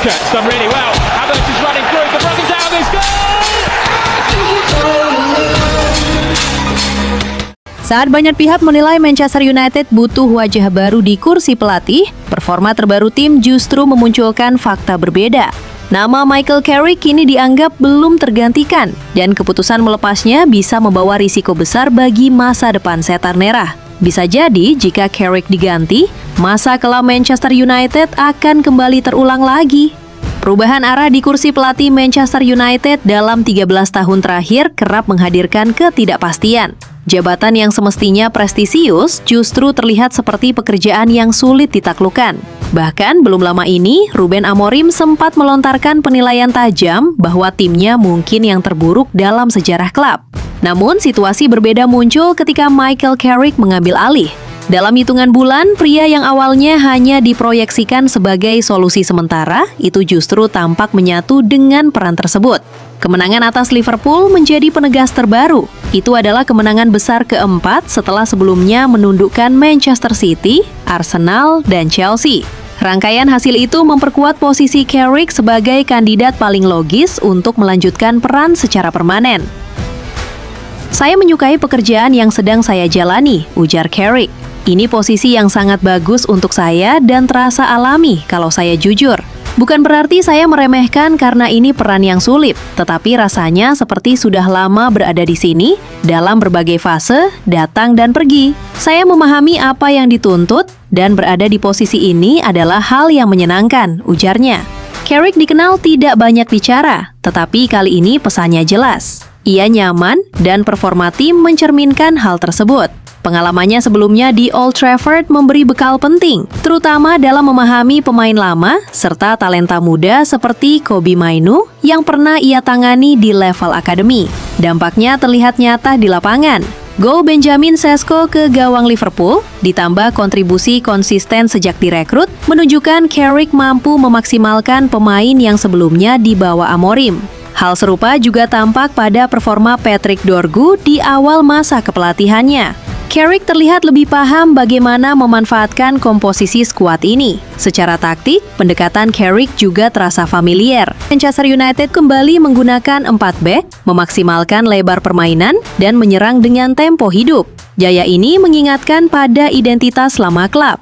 It's done really well. Havertz is running through, the running down is goal! Saat banyak pihak menilai Manchester United butuh wajah baru di kursi pelatih, performa terbaru tim justru memunculkan fakta berbeda. Nama Michael Carrick kini dianggap belum tergantikan, dan keputusan melepasnya bisa membawa risiko besar bagi masa depan setan merah. Bisa jadi jika Carrick diganti, masa kelam Manchester United akan kembali terulang lagi. Perubahan arah di kursi pelatih Manchester United dalam 13 tahun terakhir kerap menghadirkan ketidakpastian. Jabatan yang semestinya prestisius justru terlihat seperti pekerjaan yang sulit ditaklukkan. Bahkan belum lama ini, Ruben Amorim sempat melontarkan penilaian tajam bahwa timnya mungkin yang terburuk dalam sejarah klub. Namun, situasi berbeda muncul ketika Michael Carrick mengambil alih. Dalam hitungan bulan, pria yang awalnya hanya diproyeksikan sebagai solusi sementara, itu justru tampak menyatu dengan peran tersebut. Kemenangan atas Liverpool menjadi penegas terbaru. Itu adalah kemenangan besar keempat setelah sebelumnya menundukkan Manchester City, Arsenal, dan Chelsea. Rangkaian hasil itu memperkuat posisi Carrick sebagai kandidat paling logis untuk melanjutkan peran secara permanen. Saya menyukai pekerjaan yang sedang saya jalani, ujar Carrick. Ini posisi yang sangat bagus untuk saya dan terasa alami kalau saya jujur. Bukan berarti saya meremehkan karena ini peran yang sulit, tetapi rasanya seperti sudah lama berada di sini, dalam berbagai fase, datang dan pergi. Saya memahami apa yang dituntut, dan berada di posisi ini adalah hal yang menyenangkan, ujarnya. Carrick dikenal tidak banyak bicara, tetapi kali ini pesannya jelas. Ia nyaman, dan performa tim mencerminkan hal tersebut. Pengalamannya sebelumnya di Old Trafford memberi bekal penting, terutama dalam memahami pemain lama serta talenta muda seperti Kobbie Mainoo yang pernah ia tangani di level akademi. Dampaknya terlihat nyata di lapangan. Gol Benjamin Sesko ke gawang Liverpool, ditambah kontribusi konsisten sejak direkrut, menunjukkan Carrick mampu memaksimalkan pemain yang sebelumnya dibawa Amorim. Hal serupa juga tampak pada performa Patrick Dorgu di awal masa kepelatihannya. Carrick terlihat lebih paham bagaimana memanfaatkan komposisi skuad ini. Secara taktik, pendekatan Carrick juga terasa familiar. Manchester United kembali menggunakan 4 back, memaksimalkan lebar permainan, dan menyerang dengan tempo hidup. Gaya ini mengingatkan pada identitas lama klub.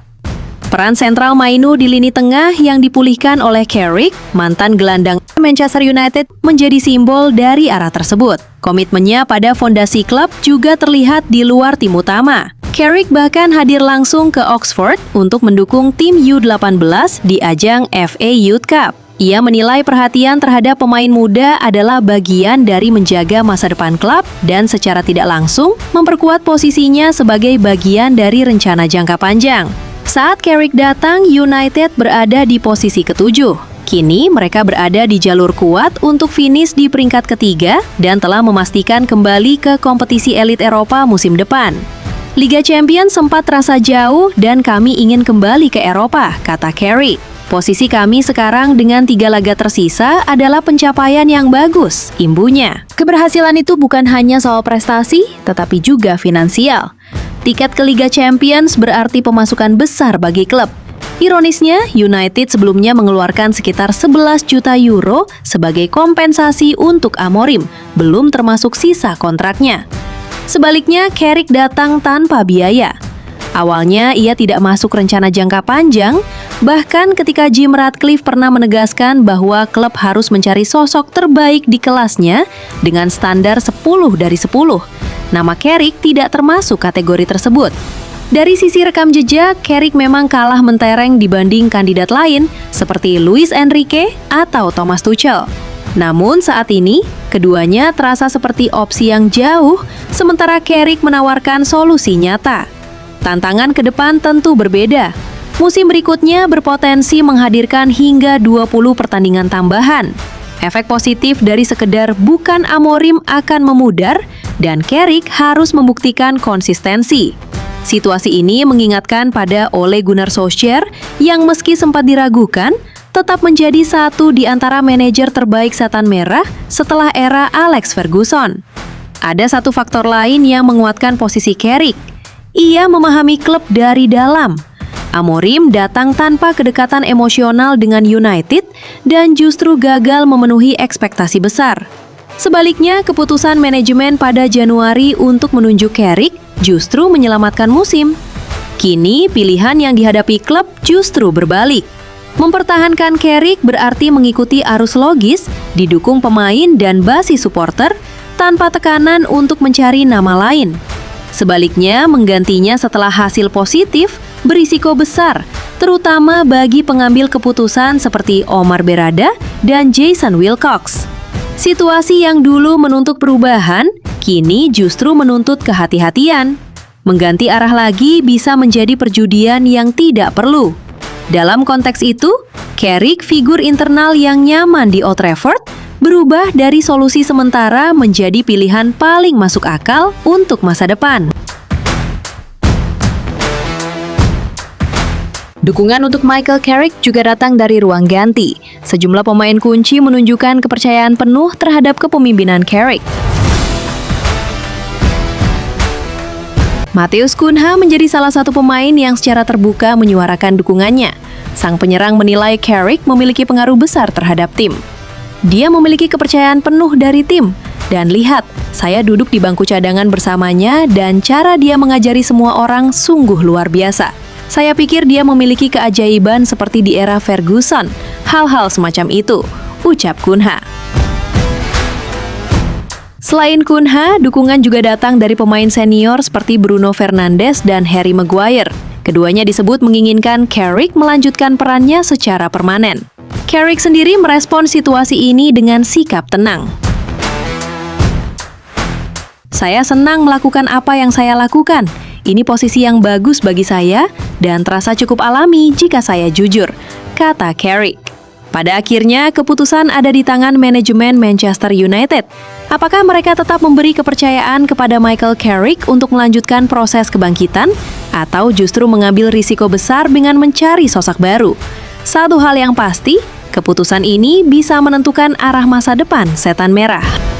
Peran sentral Mainoo di lini tengah yang dipulihkan oleh Carrick, mantan gelandang Manchester United, menjadi simbol dari arah tersebut. Komitmennya pada fondasi klub juga terlihat di luar tim utama. Carrick bahkan hadir langsung ke Oxford untuk mendukung tim U18 di ajang FA Youth Cup. Ia menilai perhatian terhadap pemain muda adalah bagian dari menjaga masa depan klub dan secara tidak langsung memperkuat posisinya sebagai bagian dari rencana jangka panjang. Saat Carrick datang, United berada di posisi ke-7. Kini mereka berada di jalur kuat untuk finish di peringkat ketiga dan telah memastikan kembali ke kompetisi elit Eropa musim depan. Liga Champions sempat terasa jauh dan kami ingin kembali ke Eropa, kata Carrick. Posisi kami sekarang dengan 3 laga tersisa adalah pencapaian yang bagus, imbunya. Keberhasilan itu bukan hanya soal prestasi, tetapi juga finansial. Tiket ke Liga Champions berarti pemasukan besar bagi klub. Ironisnya, United sebelumnya mengeluarkan sekitar 11 juta euro sebagai kompensasi untuk Amorim, belum termasuk sisa kontraknya. Sebaliknya, Carrick datang tanpa biaya. Awalnya, ia tidak masuk rencana jangka panjang, bahkan ketika Jim Ratcliffe pernah menegaskan bahwa klub harus mencari sosok terbaik di kelasnya dengan standar 10 dari 10. Nama Carrick tidak termasuk kategori tersebut. Dari sisi rekam jejak, Carrick memang kalah mentereng dibanding kandidat lain seperti Luis Enrique atau Thomas Tuchel. Namun saat ini, keduanya terasa seperti opsi yang jauh, sementara Carrick menawarkan solusi nyata. Tantangan ke depan tentu berbeda. Musim berikutnya berpotensi menghadirkan hingga 20 pertandingan tambahan. Efek positif dari sekedar bukan Amorim akan memudar, dan Carrick harus membuktikan konsistensi. Situasi ini mengingatkan pada Ole Gunnar Solskjaer yang meski sempat diragukan, tetap menjadi satu di antara manajer terbaik setan merah setelah era Alex Ferguson. Ada satu faktor lain yang menguatkan posisi Carrick. Ia memahami klub dari dalam. Amorim datang tanpa kedekatan emosional dengan United dan justru gagal memenuhi ekspektasi besar. Sebaliknya, keputusan manajemen pada Januari untuk menunjuk Carrick justru menyelamatkan musim. Kini, pilihan yang dihadapi klub justru berbalik. Mempertahankan Carrick berarti mengikuti arus logis, didukung pemain dan basis supporter, tanpa tekanan untuk mencari nama lain. Sebaliknya, menggantinya setelah hasil positif berisiko besar, terutama bagi pengambil keputusan seperti Omar Berrada dan Jason Wilcox. Situasi yang dulu menuntut perubahan, kini justru menuntut kehati-hatian. Mengganti arah lagi bisa menjadi perjudian yang tidak perlu. Dalam konteks itu, Carrick, figur internal yang nyaman di Old Trafford, berubah dari solusi sementara menjadi pilihan paling masuk akal untuk masa depan. Dukungan untuk Michael Carrick juga datang dari ruang ganti. Sejumlah pemain kunci menunjukkan kepercayaan penuh terhadap kepemimpinan Carrick. Matheus Cunha menjadi salah satu pemain yang secara terbuka menyuarakan dukungannya. Sang penyerang menilai Carrick memiliki pengaruh besar terhadap tim. Dia memiliki kepercayaan penuh dari tim. Dan lihat, saya duduk di bangku cadangan bersamanya dan cara dia mengajari semua orang sungguh luar biasa. Saya pikir dia memiliki keajaiban seperti di era Ferguson. Hal-hal semacam itu, ucap Cunha. Selain Cunha, dukungan juga datang dari pemain senior seperti Bruno Fernandes dan Harry Maguire. Keduanya disebut menginginkan Carrick melanjutkan perannya secara permanen. Carrick sendiri merespon situasi ini dengan sikap tenang. Saya senang melakukan apa yang saya lakukan. Ini posisi yang bagus bagi saya dan terasa cukup alami jika saya jujur, kata Carrick. Pada akhirnya, keputusan ada di tangan manajemen Manchester United. Apakah mereka tetap memberi kepercayaan kepada Michael Carrick untuk melanjutkan proses kebangkitan, atau justru mengambil risiko besar dengan mencari sosok baru? Satu hal yang pasti, keputusan ini bisa menentukan arah masa depan Setan Merah.